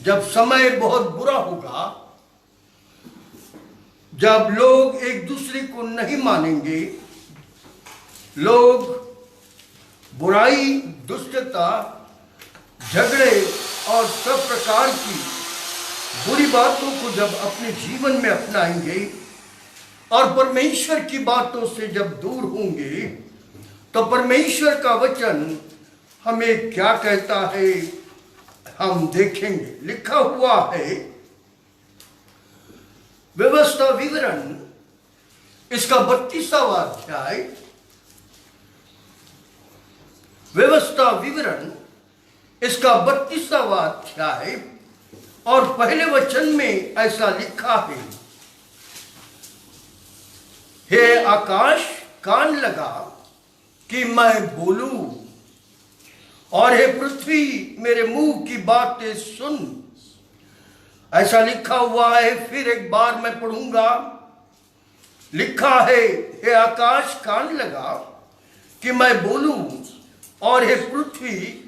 जब समय बहुत बुरा होगा, जब लोग एक दूसरे को नहीं मानेंगे, लोग बुराई, दुष्टता, झगड़े और सब प्रकार की बुरी बातों को जब अपने जीवन में अपनाएंगे और परमेश्वर की बातों से जब दूर होंगे, तो परमेश्वर का वचन हमें क्या कहता है हम देखेंगे। लिखा हुआ है व्यवस्था विवरण इसका 32वां अध्याय, व्यवस्था विवरण इसका 32वां अध्याय और पहले वचन में ऐसा लिखा है, हे आकाश कान लगा कि मैं बोलूं, और हे पृथ्वी मेरे मुंह की बातें सुन। ऐसा लिखा हुआ है, फिर एक बार मैं पढ़ूंगा। लिखा है, हे आकाश कान लगा कि मैं बोलूं, और हे पृथ्वी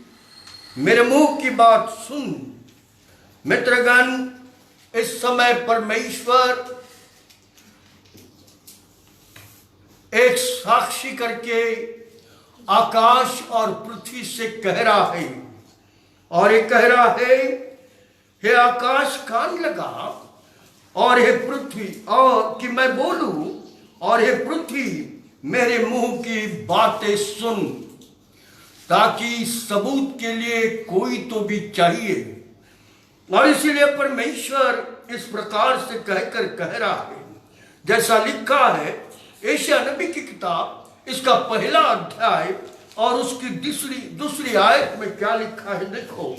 मेरे मुंह की बात सुन। मित्रगण, इस समय परमेश्वर एक साक्षी करके आकाश और पृथ्वी से कह रहा है, और ये कह रहा है, हे आकाश कान लगा और हे पृथ्वी, और कि मैं बोलूं, और हे पृथ्वी मेरे मुंह की बातें सुन। ताकि सबूत के लिए कोई तो भी चाहिए, और इसीलिए परमेश्वर इस प्रकार से कहकर कह रहा है, जैसा लिखा है यशायाह नबी की किताब इसका 1 अध्याय और उसकी दूसरी आयत में क्या लिखा है, देखो।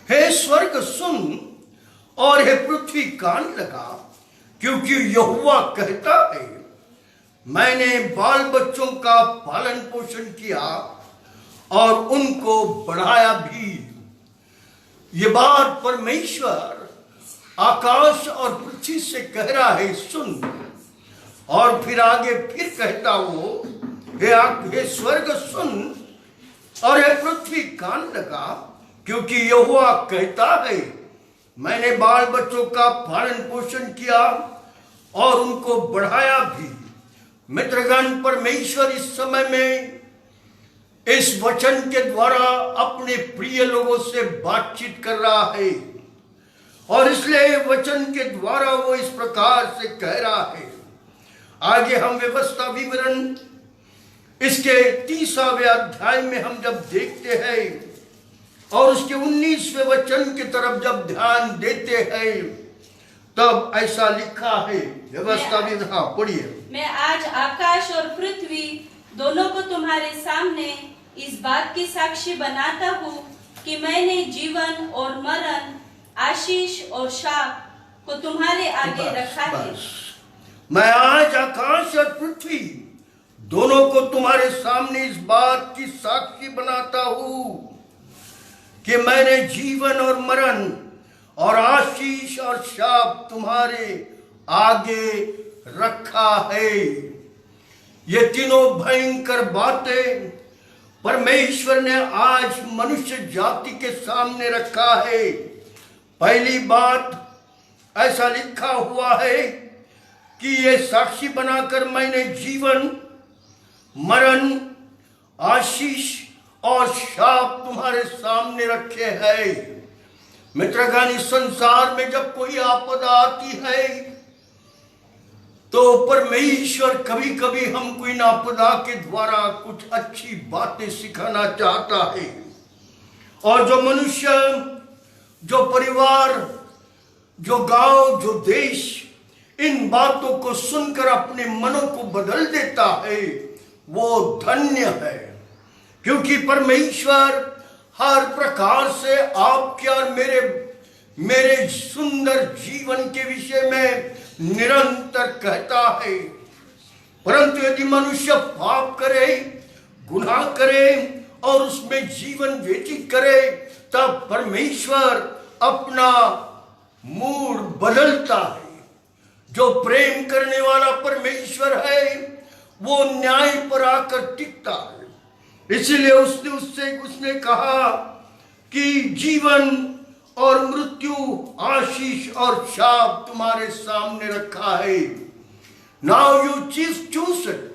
हे स्वर्ग सुन और हे पृथ्वी कान लगा, क्योंकि यहोवा कहता है, मैंने बाल बच्चों का पालन पोषण किया और उनको बढ़ाया भी। ये बात परमेश्वर आकाश और पृथ्वी से कह रहा है, सुन। और फिर आगे फिर कहता वो, हे स्वर्ग सुन और हे पृथ्वी कान लगा, क्योंकि यहोवा कहता है, मैंने बाल बच्चों का पालन पोषण किया और उनको बढ़ाया भी। मित्रगण, परमेश्वर इस समय में इस वचन के द्वारा अपने प्रिय लोगों से बातचीत कर रहा है, और इसलिए वचन के द्वारा वो इस प्रकार से कह रहा है। आगे हम व्यवस्था विवरण इसके 30वें अध्याय में हम जब देखते हैं और उसके 19वें वचन की तरफ जब ध्यान देते हैं, तब ऐसा लिखा है, व्यवस्था विवरण, हाँ पढ़िए। मैं आज आकाश और पृथ्वी दोनों को तुम्हारे सामने इस बात की साक्षी बनाता हूँ कि मैंने जीवन और मरण, आशीष और शाप को तुम्हारे आगे रखा है। मैं आज आकाश और पृथ्वी दोनों को तुम्हारे सामने इस बात की साक्षी बनाता हूँ कि मैंने जीवन और मरण और आशीष और शाप तुम्हारे आगे रखा है। ये तीनों भयंकर बातें परमेश्वर ने आज मनुष्य जाति के सामने रखा है। पहली बात ऐसा लिखा हुआ है कि ये साक्षी बनाकर मैंने जीवन, मरण, आशीष और शाप तुम्हारे सामने रखे हैं। मित्रगण, इस संसार में जब कोई आपदा आती है तो परमेश्वर कभी कभी हमको इन आपदा के द्वारा कुछ अच्छी बातें सिखाना चाहता है, और जो मनुष्य, जो परिवार, जो गांव, जो देश इन बातों को सुनकर अपने मनों को बदल देता है, वो धन्य है। क्योंकि परमेश्वर हर प्रकार से आपके और मेरे सुंदर जीवन के विषय में निरंतर कहता है। परंतु यदि मनुष्य पाप करे, गुनाह करे और उसमें जीवन व्यतीत करे, तब परमेश्वर अपना मूड बदलता है। जो प्रेम करने वाला परमेश्वर है वो न्याय पर आकर टिकता है। इसलिए उसने कहा कि जीवन और मृत्यु, आशीष और शाप तुम्हारे सामने रखा है। Now you choose it.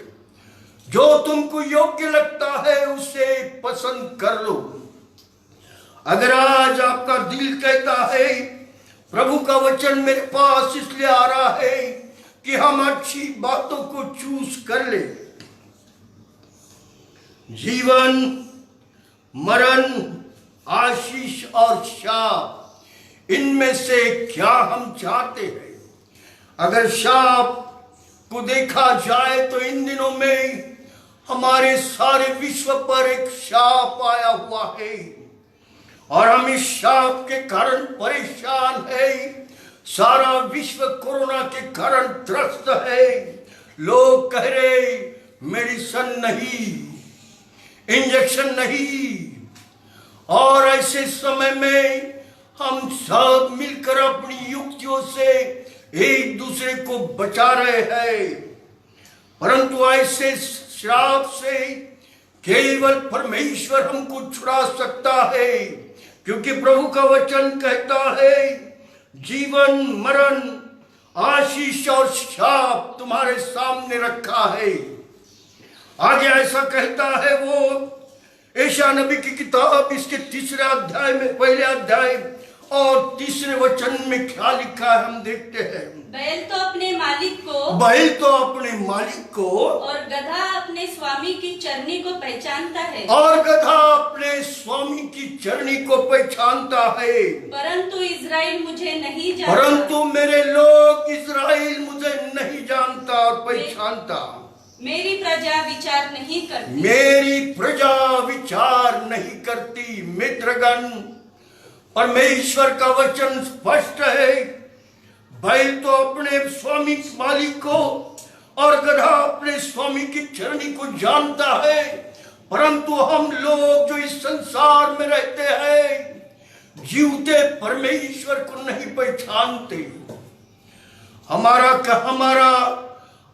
जो तुमको योग्य लगता है उसे पसंद कर लो। अगर आज आपका दिल कहता है प्रभु का वचन मेरे पास इसलिए आ रहा है कि हम अच्छी बातों को चूज कर ले, जीवन, मरण, आशीष और शाप, इनमें से क्या हम चाहते हैं? अगर शाप को देखा जाए तो इन दिनों में हमारे सारे विश्व पर एक शाप आया हुआ है और हम इस शाप के कारण परेशान है। सारा विश्व कोरोना के कारण त्रस्त है। लोग कह रहे मेडिसिन नहीं, इंजेक्शन नहीं, और ऐसे समय में हम सब मिलकर अपनी युक्तियों से एक दूसरे को बचा रहे हैं। परंतु ऐसे श्राप से केवल परमेश्वर हमको छुड़ा सकता है, क्योंकि प्रभु का वचन कहता है जीवन, मरण, आशीष और शाप तुम्हारे सामने रखा है। आगे ऐसा कहता है वो यशायाह नबी की किताब इसके 3 अध्याय में, पहले अध्याय और 3 वचन में क्या लिखा है हम देखते हैं। बैल तो अपने मालिक को और गधा अपने स्वामी की चरनी को पहचानता है, और गधा अपने स्वामी की चरनी को पहचानता है। परंतु इज़राइल मुझे नहीं जानता, परंतु मेरे लोग इज़राइल मुझे नहीं जानता और पहचानता। मेरी प्रजा विचार नहीं करती, मेरी प्रजा विचार नहीं करती। मित्रगण, परमेश्वर का वचन स्पष्ट है। बैल तो अपने स्वामी मालिक को और गधा अपने स्वामी की चरनी को जानता है, परंतु हम लोग जो इस संसार में रहते हैं जीवते परमेश्वर को नहीं पहचानते। हमारा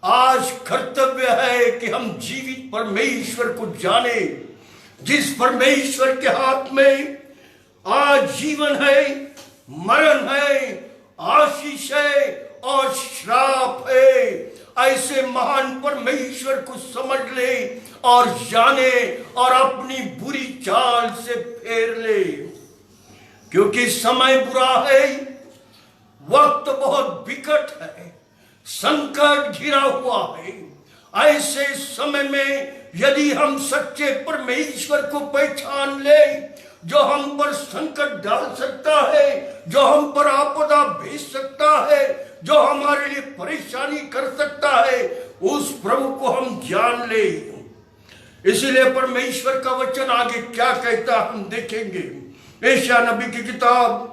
आज कर्तव्य है कि हम जीवित परमेश्वर को जाने, जिस परमेश्वर के हाथ में आज जीवन है, मरण है, आशीष है और श्राप है। ऐसे महान परमेश्वर को समझ ले और जाने और अपनी बुरी चाल से फेर ले, क्योंकि समय बुरा है, वक्त बहुत विकट है, संकट घिरा हुआ है। ऐसे समय में यदि हम सच्चे परमेश्वर को पहचान ले, जो हम पर संकट डाल सकता है, जो हम पर आपदा भेज सकता है, जो हमारे लिए परेशानी कर सकता है, उस प्रभु को हम जान ले। इसलिए परमेश्वर का वचन आगे क्या कहता हम देखेंगे। यशायाह नबी की किताब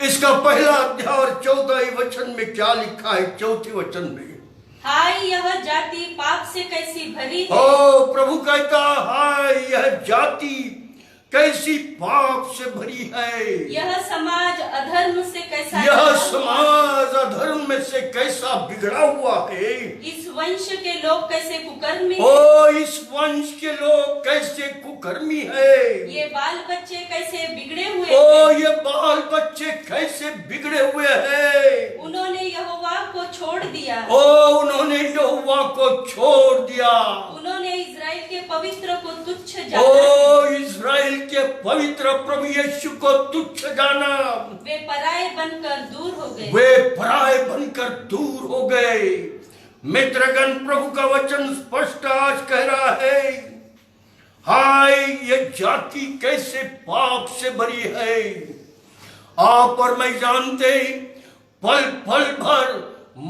इसका 1 अध्याय और 14 वचन में क्या लिखा है। 4 वचन में, हाय यह जाति पाप से कैसी भरी है। ओ प्रभु कहता, हाय यह जाति कैसी पाप से भरी है। यह समाज अधर्म से कैसा, यह समाज अधर्म में से कैसा बिगड़ा हुआ है। इस वंश के लोग कैसे कुकर्मी ओ इस वंश के लोग कैसे कुकर्मी है। ये बाल बच्चे कैसे बिगड़े हुए ओ हैं। ये बाल बच्चे कैसे बिगड़े हुए हैं। उन्होंने यहोवा को छोड़ दिया, ओ उन्होंने यहोवा को छोड़ दिया। उन्होंने इज़राइल के पवित्र को तुच्छ जाना, ओ इज़राइल के पवित्र प्रभु यीशु को तुच्छ जाना। वे पराये बनकर दूर हो गए, वे पराये बनकर दूर हो गए। मित्रगण, प्रभु का वचन स्पष्ट आज कह रहा है, हाय ये जाति कैसे पाप से भरी है। आप और मैं जानते, पल पल भर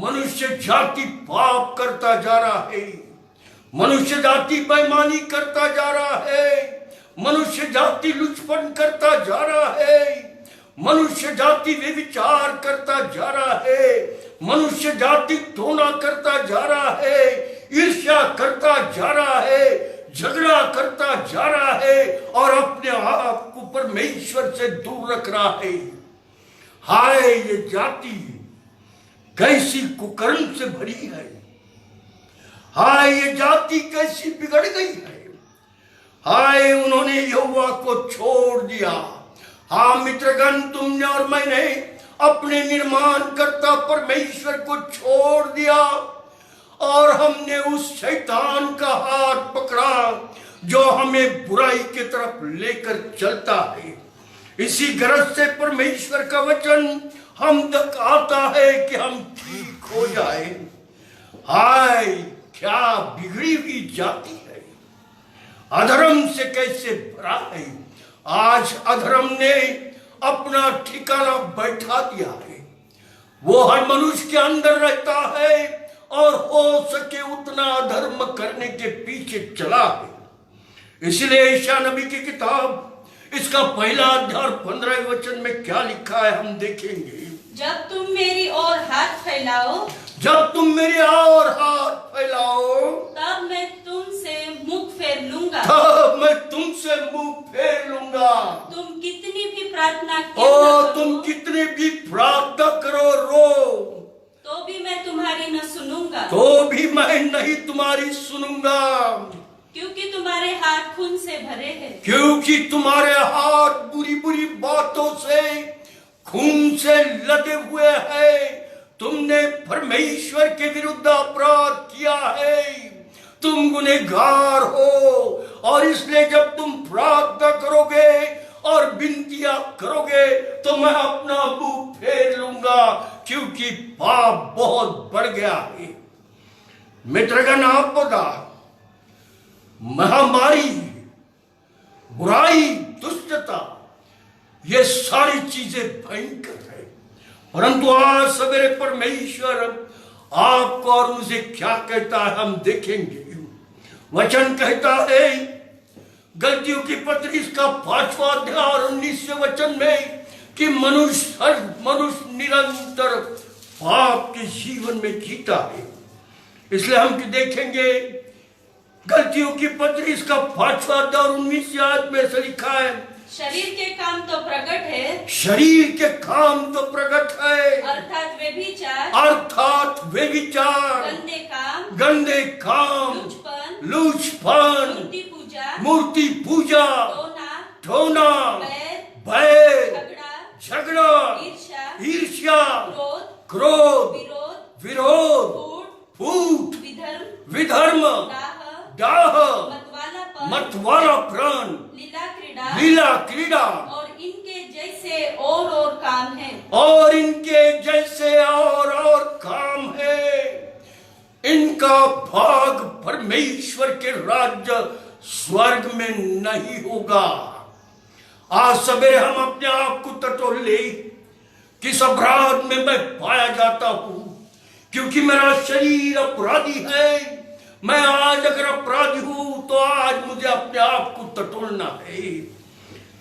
मनुष्य जाति पाप करता जा रहा है, मनुष्य जाति बेईमानी करता जा रहा है, मनुष्य जाति लुचपन करता जा रहा है, मनुष्य जाति व्यभिचार करता जा रहा है, मनुष्य जाति टोना करता जा रहा है, ईर्ष्या करता जा रहा है, झगड़ा करता जा रहा है और अपने आप को परमेश्वर से दूर रख रहा है। हाय ये जाति कैसी कुकर्म से भरी है। हाय ये जाति कैसी बिगड़ गई है। हाय उन्होंने यहोवा को छोड़ दिया। हाँ मित्रगण, तुमने और मैंने अपने निर्माणकर्ता परमेश्वर को छोड़ दिया और हमने उस शैतान का हाथ पकड़ा जो हमें बुराई की तरफ लेकर चलता है। इसी गरज से परमेश्वर का वचन हम तक आता है कि हम ठीक हो जाए। हाय क्या बिगड़ी हुई जाति है, अधर्म से कैसे भरा है। आज अधर्म ने अपना ठिकाना बैठा दिया है। वो हर मनुष्य के अंदर रहता है और हो सके उतना अधर्म करने के पीछे चला है। इसलिए यशायाह नबी की किताब इसका पहला अध्याय 15 वचन में क्या लिखा है हम देखेंगे। जब तुम मेरी ओर हाथ फैलाओ, जब तुम मेरी ओर हाथ फैलाओ, तब मैं तुमसे मुख फेर लूंगा। तब मैं तुमसे मुंह फेर लूंगा। तुम कितनी भी प्रार्थना क्यों ओ न करो, तुम कितनी भी प्रार्थना करो, रो, तो भी मैं तुम्हारी न सुनूंगा, तो भी मैं नहीं तुम्हारी सुनूंगा, क्योंकि तुम्हारे हाथ खून से भरे हैं। क्योंकि तुम्हारे हाथ बुरी बुरी बातों से, खून से लदे हुए हैं। तुमने परमेश्वर के विरुद्ध अपराध किया है, तुम गुनहगार हो। और इसलिए जब तुम प्रार्थना करोगे और विनतियां करोगे तो मैं अपना मुंह फेर लूंगा, क्योंकि पाप बहुत बढ़ गया है। मित्रगण, आपदा, महामारी, बुराई, दुष्टता, ये सारी चीजें भयंकर है। परंतु आज सवेरे परमेश्वर आपको और मुझे क्या कहता है हम देखेंगे। वचन कहता है गलतियों की पत्री इसका 5वां अध्याय और 19वें वचन में कि हर मनुष्य निरंतर पाप के जीवन में जीता है। इसलिए हम देखेंगे गलतियों की पत्री इसका 5वां अध्याय और 19वें आयत में ऐसा लिखा है, शरीर के काम तो प्रकट है, शरीर के काम तो प्रकट है, अर्थात व्यभिचार, गंदे काम, लूचपन, मूर्ति पूजा, ठोना, बैर, झगड़ा, ईर्ष्या, क्रोध, विरोध, फूट, विधर्म, डाह, मतवालापन, लीला क्रीड़ा और इनके जैसे और काम है। और इनके जैसे और काम है। इनका भाग परमेश्वर के राज्य स्वर्ग में नहीं होगा। आज सवेरे हम अपने आप को टटोल ले, किस अपराध में मैं पाया जाता हूं, क्योंकि मेरा शरीर अपराधी है। मैं आज अगर अपराधी हूं तो आज मुझे अपने आप को टटोलना है।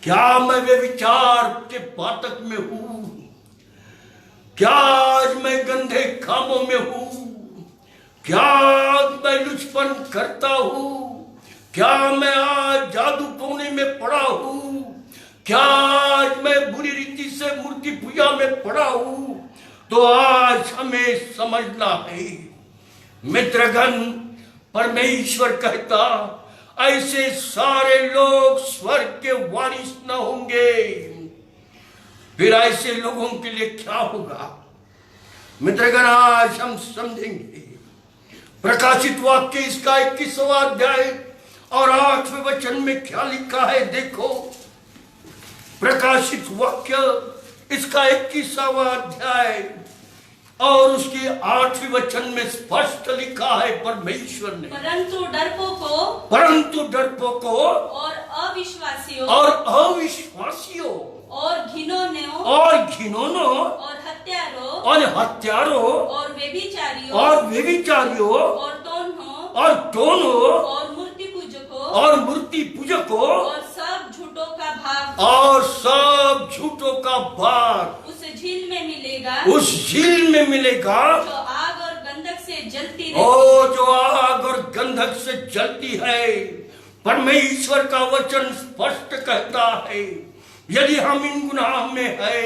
क्या मैं व्यभिचार के पातक में हूं? क्या आज मैं गंदे कामों में हूं? क्या आज मैं लुचपन करता हूं? क्या मैं आज जादू टोने में पड़ा हूं? क्या आज मैं बुरी रीति से मूर्ति पूजा में पड़ा हूं? तो आज हमें समझना है मित्रगण, परमेश्वर कहता ऐसे सारे लोग स्वर्ग के वारिस न होंगे। फिर ऐसे लोगों के लिए क्या होगा मित्रगण, आज हम समझेंगे। प्रकाशित वाक्य इसका 21वां अध्याय और 8वें वचन में क्या लिखा है देखो। प्रकाशित वाक्य इसका 21वां अध्याय और उसके 8वें वचन में स्पष्ट लिखा है परमेश्वर ने, परंतु डरपोकों और अविश्वासियों और घिनौनों और हत्यारों और व्यभिचारियों और टोनों और मूर्ति पूजकों और सब झूठों का भाग उस झील में मिलेगा जो आग और गंधक से जलती जो आग और गंधक से जलती है। परमेश्वर का वचन स्पष्ट कहता है यदि हम इन गुनाह में है,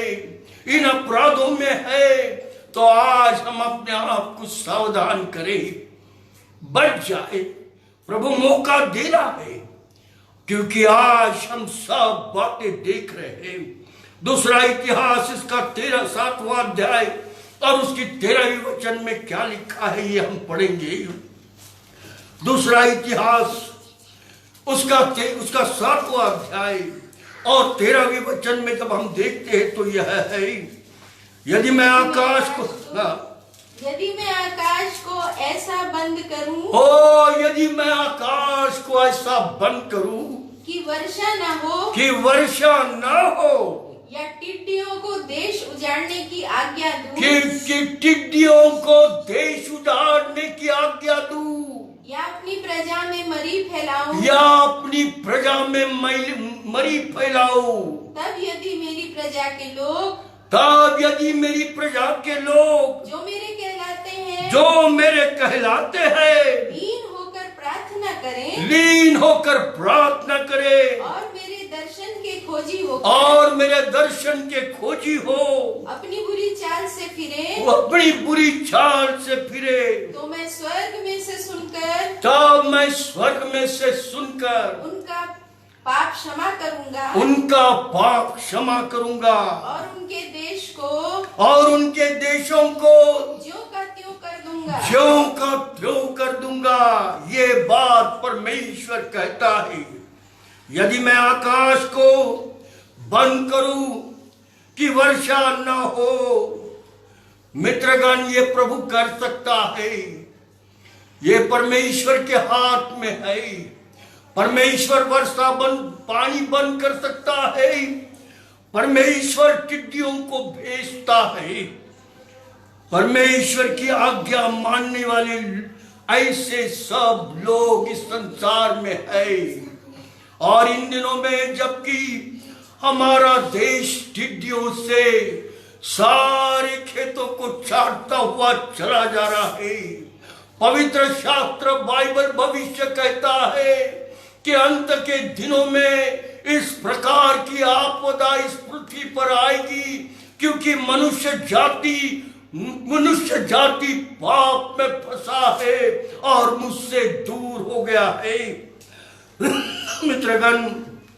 इन अपराधों में है, तो आज हम अपने आप को सावधान करें, बच जाए। प्रभु मौका दे रहा है। क्योंकि आज हम सब बातें देख रहे हैं। दूसरा इतिहास इसका 7वां अध्याय और उसकी 13वीं वचन में क्या लिखा है ये हम पढ़ेंगे। दूसरा इतिहास उसका 7वां अध्याय और 13वीं वचन में जब हम देखते हैं तो यह है, यदि मैं आकाश को यदि मैं आकाश को ऐसा बंद करूं यदि मैं आकाश को ऐसा बंद करूं कि वर्षा न हो या टिड्डियों को देश उजाड़ने की आज्ञा दूं कि टिड्डियों को देश उजाड़ने की आज्ञा दूं या अपनी प्रजा में मरी फैलाऊं तब यदि मेरी प्रजा के लोग जो मेरे कहलाते हैं लीन होकर प्रार्थना करें और मेरे दर्शन के खोजी हो अपनी बुरी चाल से फिरे तो मैं स्वर्ग में से सुनकर उनका पाप क्षमा करूंगा और उनके देशों को ज्यों का त्यों कर दूंगा। ये बात परमेश्वर कहता है, यदि मैं आकाश को बंद करूं कि वर्षा न हो, मित्रगण ये प्रभु कर सकता है, ये परमेश्वर के हाथ में है। परमेश्वर पानी बंद कर सकता है, परमेश्वर टिड्डियों को भेजता है। परमेश्वर की आज्ञा मानने वाले ऐसे सब लोग इस संसार में है। और इन दिनों में जबकि हमारा देश टिड्डियों से सारे खेतों को चाटता हुआ चला जा रहा है, पवित्र शास्त्र बाइबल भविष्य कहता है कि अंत के दिनों में इस प्रकार की आपदा इस पृथ्वी पर आएगी, क्योंकि मनुष्य जाति पाप में फंसा है और मुझसे दूर हो गया है। मित्रगण,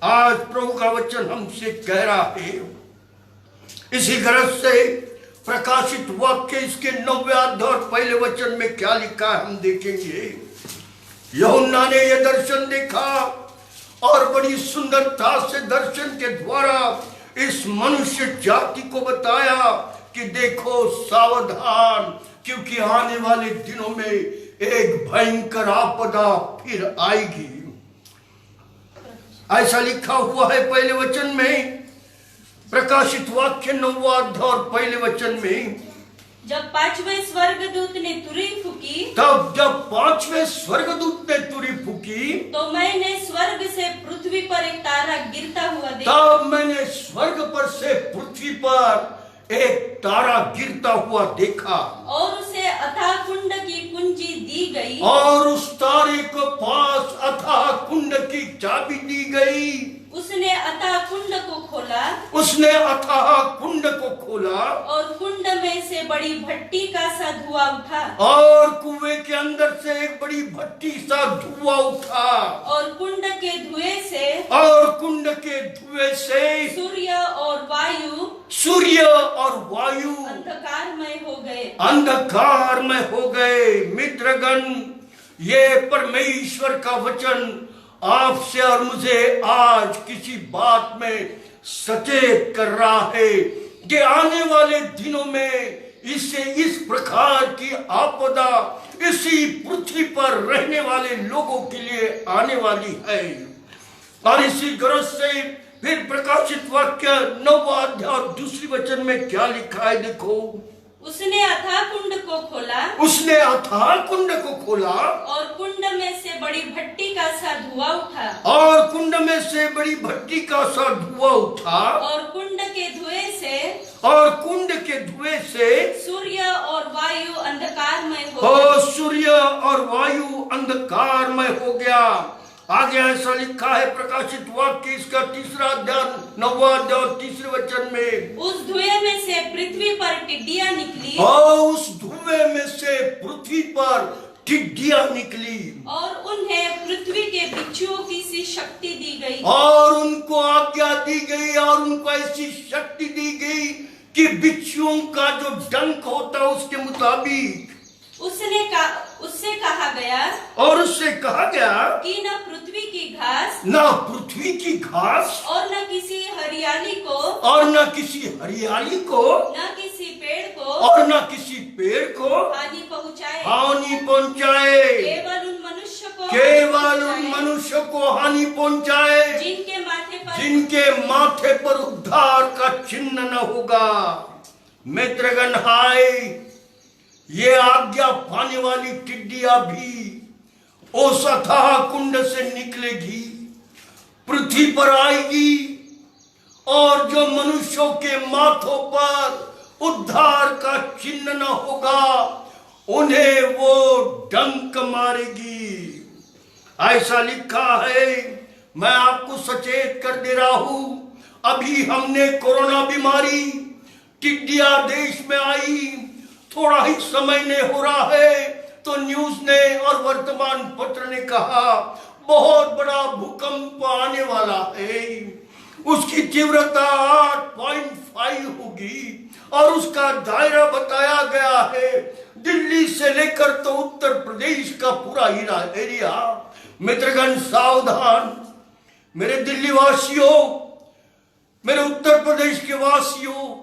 आज प्रभु का वचन हमसे कह रहा है, इसी गरज से प्रकाशित वाक्य इसके 9वें अध्याय और पहले वचन में क्या लिखा है हम देखेंगे। यूहन्ना ने यह दर्शन देखा और बड़ी सुंदरता से दर्शन के द्वारा इस मनुष्य जाति को बताया कि देखो सावधान, क्योंकि आने वाले दिनों में एक भयंकर आपदा फिर आएगी। ऐसा लिखा हुआ है पहले वचन में, प्रकाशित वाक्य 9वां अध्याय और पहले वचन में, जब 5वें स्वर्गदूत ने तुरी फूकी, जब 5वें स्वर्गदूत ने तुरी फूकी तो मैंने स्वर्ग से पृथ्वी पर एक तारा गिरता हुआ देखा। तब मैंने स्वर्ग पर से पृथ्वी पर एक तारा गिरता हुआ देखा और उसे अथाह कुंड की कुंजी दी गई और उस तारे के पास अथाह कुंड की चाबी दी गई। उसने अथाह कुंड को खोला और कुंड में से बड़ी भट्टी का सा धुआं उठा और कुएं के अंदर से एक बड़ी भट्टी सा धुआं उठा और कुंड के धुएं से सूर्य और वायु अंधकारमय हो गए। मित्रगण, ये परमेश्वर का वचन आपसे और मुझे आज किसी बात में सचेत कर रहा है कि आने वाले दिनों में इस प्रकार की आपदा इसी पृथ्वी पर रहने वाले लोगों के लिए आने वाली है। और इसी गरज से फिर प्रकाशित वाक्य 9वां अध्याय और दूसरी वचन में क्या लिखा है, देखो। उसने अथाह कुंड को खोला और कुंड में से बड़ी भट्टी का सा धुआं उठा और कुंड के धुएं से सूर्य और वायु अंधकारमय हो गया। आगे ऐसा लिखा है प्रकाशित वाक्य इसका 3रा अध्याय 9वां अध्याय और 3रे वचन में, उस धुएं में से पृथ्वी पर टिड्डियां निकली और उस धुएं में से पृथ्वी पर टिड्डियां निकली और उन्हें पृथ्वी के बिच्छुओं की सी शक्ति दी गई और उनको आज्ञा दी गई और उनको ऐसी शक्ति दी गई कि बिच्छुओं का जो डंक होता है उसके मुताबिक उससे कहा गया और उससे कहा गया कि न पृथ्वी की घास न पृथ्वी की घास और न किसी हरियाली को और न किसी हरियाली को न किसी पेड़ को और न किसी पेड़ को हानि पहुंचाए हानि पहुंचाए, केवल उन मनुष्य को हानि पहुंचाए जिनके माथे पर उद्धार का चिन्ह न होगा। मित्रगण, हाय, ये आज्ञा पाने वाली टिड्डियां भी उस अथाह कुंड से निकलेगी, पृथ्वी पर आएगी और जो मनुष्यों के माथों पर उद्धार का चिन्ह न होगा उन्हें वो डंक मारेगी। ऐसा लिखा है। मैं आपको सचेत कर दे रहा हूं, अभी हमने कोरोना बीमारी टिड्डियां देश में आई, थोड़ा ही समय ने हो रहा है तो न्यूज ने और वर्तमान पत्र ने कहा बहुत बड़ा भूकंप आने वाला है, उसकी तीव्रता 8.5 होगी और उसका दायरा बताया गया है दिल्ली से लेकर तो उत्तर प्रदेश का पूरा एरिया। मित्रगण, सावधान, मेरे दिल्ली वासियों, मेरे उत्तर प्रदेश के वासियों,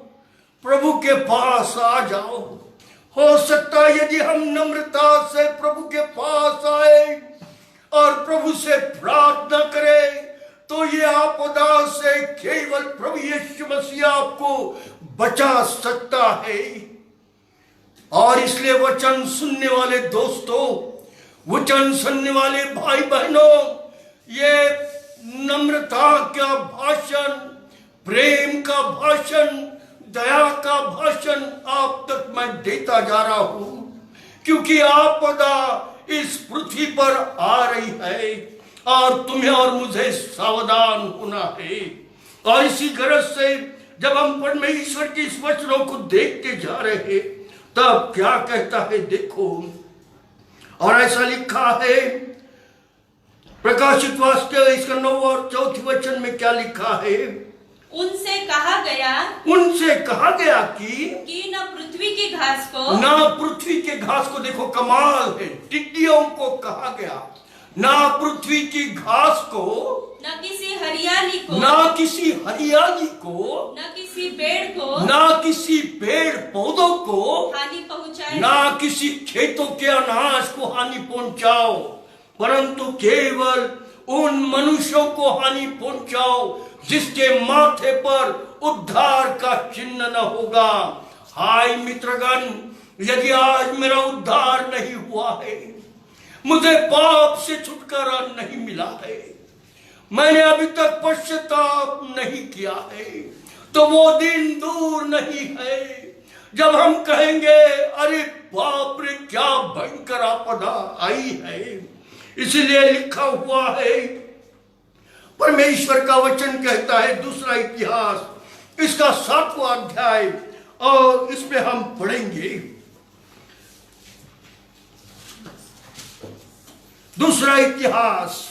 प्रभु के पास आ जाओ। हो सकता है यदि हम नम्रता से प्रभु के पास आए और प्रभु से प्रार्थना करें तो ये आपदा से केवल प्रभु यीशु मसीह आपको बचा सकता है। और इसलिए वचन सुनने वाले दोस्तों, वचन सुनने वाले भाई बहनों, ये नम्रता का भाषण, प्रेम का भाषण, दया का भाषण आप तक मैं देता जा रहा हूं, क्योंकि आपदा इस पृथ्वी पर आ रही है और तुम्हें और मुझे सावधान होना है। और इसी गरज से जब हम परमेश्वर के इस वचनों को देखते जा रहे हैं तब क्या कहता है देखो। और ऐसा लिखा है प्रकाशित वाक्य इसका 9 और 4 वचन में क्या लिखा है। उनसे कहा गया कि न पृथ्वी की घास को, न पृथ्वी के घास को, देखो कमाल है, टिड्डियों को कहा गया न पृथ्वी की घास को, न किसी हरियाली को, न किसी हरियाली को, न किसी पेड़ को, न किसी पेड़ पौधों को हानि पहुंचाए, न किसी खेतों के अनाज को हानि पहुंचाओ, परंतु केवल उन मनुष्यों को हानि पहुंचाओ जिसके माथे पर उद्धार का चिन्ह न होगा। हाय मित्रगण, यदि आज मेरा उद्धार नहीं हुआ है, मुझे पाप से छुटकारा नहीं मिला है, मैंने अभी तक पश्चाताप नहीं किया है, तो वो दिन दूर नहीं है जब हम कहेंगे अरे बाप रे क्या भयंकर आपदा आई है। इसलिए लिखा हुआ है, परमेश्वर का वचन कहता है, दूसरा इतिहास इसका 7वां अध्याय, और इसमें हम पढ़ेंगे दूसरा इतिहास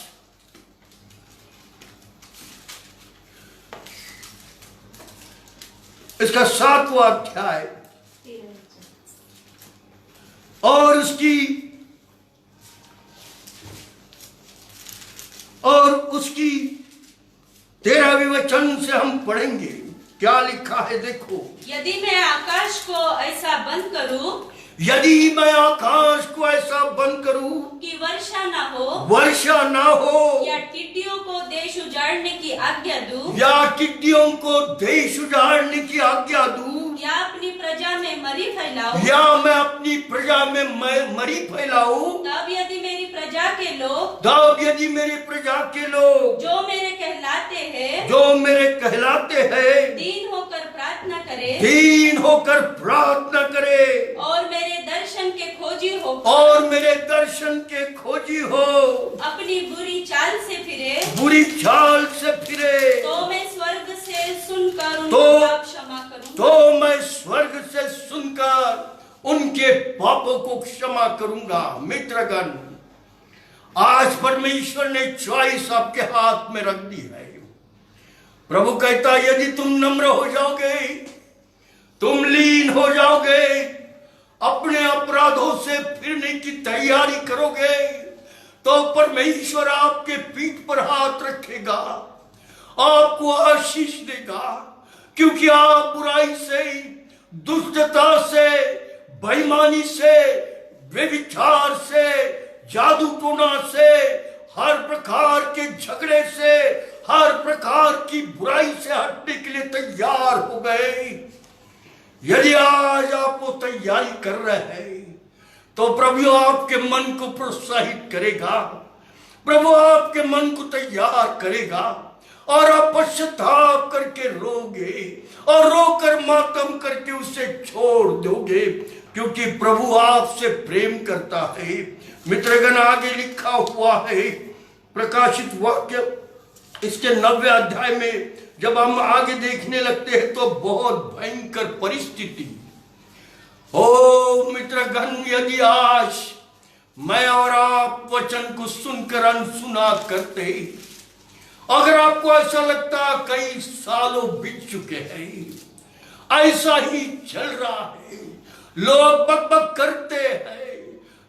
इसका 7वां अध्याय और उसकी 13वें वचन से हम पढ़ेंगे क्या लिखा है देखो। यदि मैं आकाश को ऐसा बंद करूं, यदि मैं आकाश को ऐसा बंद करूं कि वर्षा ना हो, या टिड्डियों को देश उजाड़ने की आज्ञा दूं, या टिड्डियों को देश उजाड़ने की आज्ञा दूं, या अपनी प्रजा में मरी फैलाऊं, या मैं अपनी प्रजा में मरी फैलाऊं, तब यदि मेरी प्रजा के लोग जो मेरे कहलाते हैं दीन होकर प्रार्थना करे और मेरे दर्शन के खोजी हो अपनी बुरी चाल से फिरे तो मैं स्वर्ग से सुनकर उनका क्षमा करूं, तो मैं स्वर्ग से सुनकर उनके पापों को को क्षमा करूंगा। मित्रगण, आज परमेश्वर ने चॉइस आपके हाथ में रख दी है। प्रभु कहता है यदि तुम नम्र हो जाओगे, तुम लीन हो जाओगे, अपने अपराधों से फिरने की तैयारी करोगे, तो परमेश्वर आपके पीठ पर हाथ रखेगा, आपको आशीष देगा। क्योंकि आप बुराई से, दुष्टता से, बेईमानी से, व्यभिचार से, जादू टोना से, हर प्रकार के झगड़े से, हर प्रकार की बुराई से हटने के लिए तैयार हो गए। यदि आज आप वो तैयारी कर रहे हैं, तो प्रभु आपके मन को प्रोत्साहित करेगा, प्रभु आपके मन को तैयार करेगा, और आप पश्चाताप करके रोगे और रोकर मातम करके उसे छोड़ दोगे, क्योंकि प्रभु आपसे प्रेम करता है। मित्रगण, आगे लिखा हुआ है प्रकाशित वाक्य इसके 9वें अध्याय में जब हम आगे देखने लगते हैं तो बहुत भयंकर परिस्थिति। ओ मित्रगण, यदि आज मैं और आप वचन को सुनकर अनसुना करते, अगर आपको ऐसा लगता कई सालों बीत चुके हैं, ऐसा ही चल रहा है, लोग बकबक करते हैं,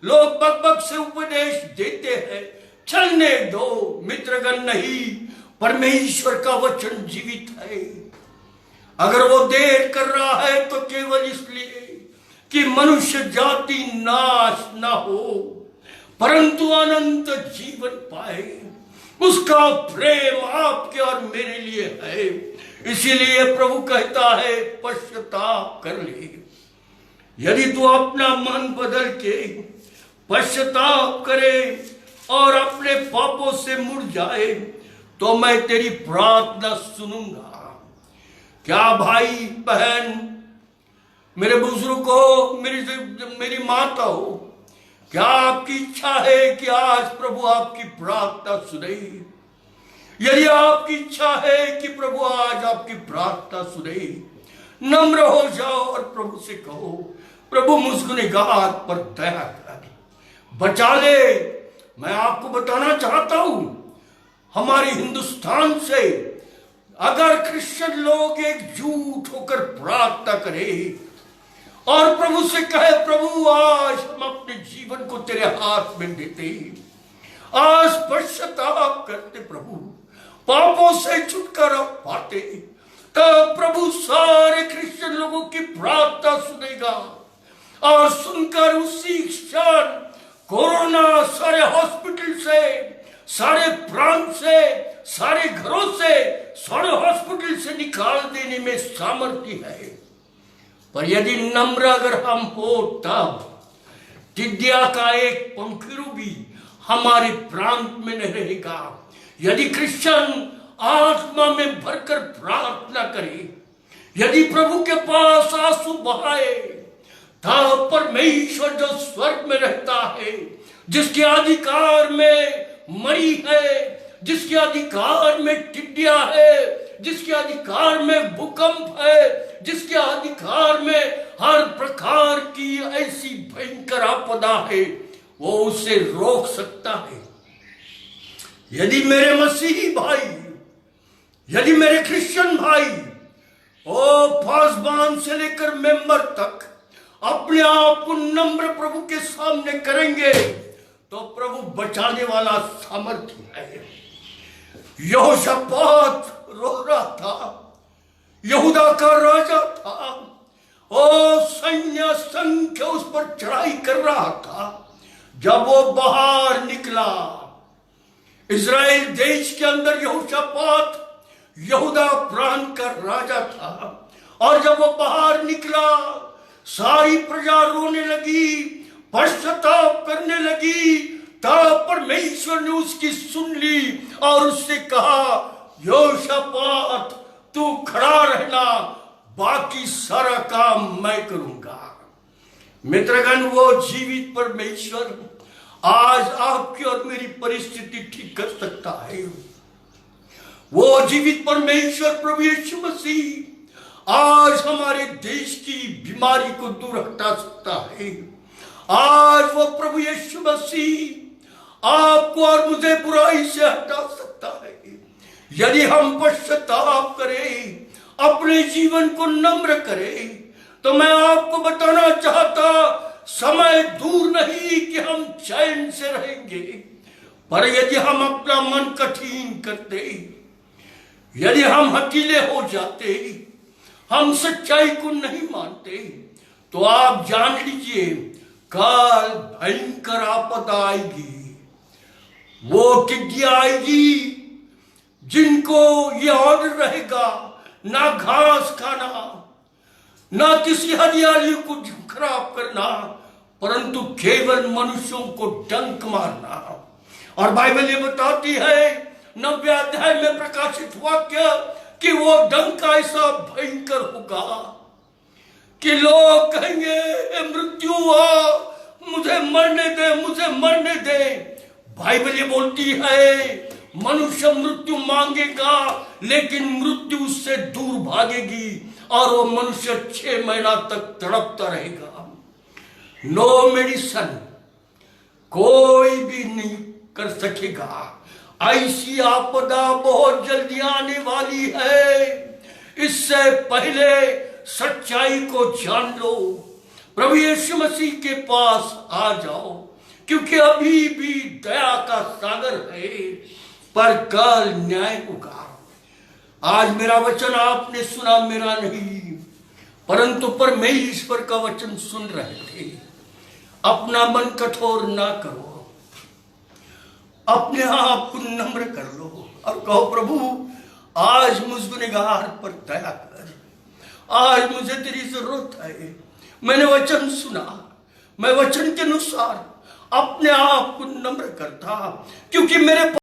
लोग बकबक से उपदेश देते हैं, चलने दो। मित्रगण, नहीं, परमेश्वर का वचन जीवित है। अगर वो देर कर रहा है तो केवल इसलिए कि मनुष्य जाति नाश ना हो, परंतु अनंत जीवन पाए। उसका प्रेम आपके और मेरे लिए है। इसीलिए प्रभु कहता है पश्चाताप कर ले। यदि तू अपना मन बदल के पश्चाताप करे और अपने पापों से मुड़ जाए, तो मैं तेरी प्रार्थना सुनूंगा। क्या भाई बहन, मेरे बुजुर्ग हो, मेरी माता हो, क्या आपकी इच्छा है कि आज प्रभु आपकी प्रार्थना सुने? यदि आपकी इच्छा है कि प्रभु आज आपकी प्रार्थना सुने, नम्र हो जाओ और प्रभु से कहो, प्रभु मुझ गुनहगार पर दया कर, बचा ले। मैं आपको बताना चाहता हूं, हमारे हिंदुस्तान से अगर क्रिश्चियन लोग एकजुट होकर प्रार्थना करें और प्रभु से कहे, प्रभु आज हम अपने जीवन को तेरे हाथ में देते, आज पश्चाताप करते, प्रभु पापों से छुटकारा पाते, तब प्रभु सारे क्रिश्चियन लोगों की प्रार्थना सुनेगा। और सुनकर उसी क्षण कोरोना सारे हॉस्पिटल से, सारे प्रांत से, सारे घरों से, सारे हॉस्पिटल से निकाल देने में सामर्थ्य है। पर यदि नम्र अगर हम हो, तब टिड्डिया का एक पंखुरू भी हमारे प्रांत में नहीं रहेगा। यदि क्रिश्चियन आत्मा में भरकर प्रार्थना करे, यदि प्रभु के पास आंसू बहाए, तब परमेश्वर जो स्वर्ग में रहता है, जिसके अधिकार में मरी है, जिसके अधिकार में टिड्डिया है, जिसके अधिकार में भूकंप है, जिसके अधिकार में हर प्रकार की ऐसी भयंकर आपदा है, वो उसे रोक सकता है। यदि मेरे मसीही भाई, यदि मेरे क्रिश्चियन भाई पासबान से लेकर मेंबर तक अपने आप को नम्र प्रभु के सामने करेंगे, तो प्रभु बचाने वाला सामर्थ्य है। यहोशापात रो रहा था, यहूदा का राजा था, सैन्य संख्य उस पर चढ़ाई कर रहा था। जब वो बाहर निकला, इज़राइल देश के अंदर यहोशापात यहूदा प्रांत का राजा था, और जब वो बाहर निकला, सारी प्रजा रोने लगी, पश्चाताप करने लगी। तब परमेश्वर ने उसकी सुन ली और उससे कहा, यहोशापात तू खड़ा रहना, बाकी सारा काम मैं करूंगा। मित्रगण, वो जीवित परमेश्वर आज आपकी और मेरी परिस्थिति ठीक कर सकता है। वो जीवित परमेश्वर प्रभु यीशु मसीह आज हमारे देश की बीमारी को दूर हटा सकता है। आज वो प्रभु यीशु मसीह आपको और मुझे बुराई से हटा सकता है यदि हम पश्चाताप करें, अपने जीवन को नम्र करें। तो मैं आपको बताना चाहता, समय दूर नहीं कि हम चैन से रहेंगे, पर यदि हम अपना मन कठिन करते, यदि हम हकीले हो जाते, हम सच्चाई को नहीं मानते, तो आप जान लीजिए काल भयंकर आपदा आएगी। वो टिड्डियां आएगी जिनको ये ऑर्डर रहेगा ना घास खाना, ना किसी हरियाली को खराब करना, परंतु केवल मनुष्यों को डंक मारना। और बाइबल ये बताती है 9वें अध्याय में प्रकाशित वाक्य कि वो डंक ऐसा भयंकर होगा कि लोग कहेंगे मृत्यु आ, मुझे मरने दे, मुझे मरने दे। बाइबल ये बोलती है मनुष्य मृत्यु मांगेगा लेकिन मृत्यु उससे दूर भागेगी और वो मनुष्य 6 महीना तक तड़पता रहेगा। नो मेडिसन कोई भी नहीं कर सकेगा। ऐसी आपदा बहुत जल्दी आने वाली है। इससे पहले सच्चाई को जान लो, प्रभु यीशु मसीह के पास आ जाओ, क्योंकि अभी भी दया का सागर है, पर कल न्याय होगा। आज मेरा वचन आपने सुना, मेरा नहीं, परंतु परमेश्वर का वचन सुन रहे थे। अपना मन कठोर ना करो, अपने आप को नम्र कर लो और कहो प्रभु आज मुझ गुनहगार पर दया कर, आज मुझे तेरी जरूरत है। मैंने वचन सुना, मैं वचन के अनुसार अपने आप को नम्र करता, क्योंकि मेरे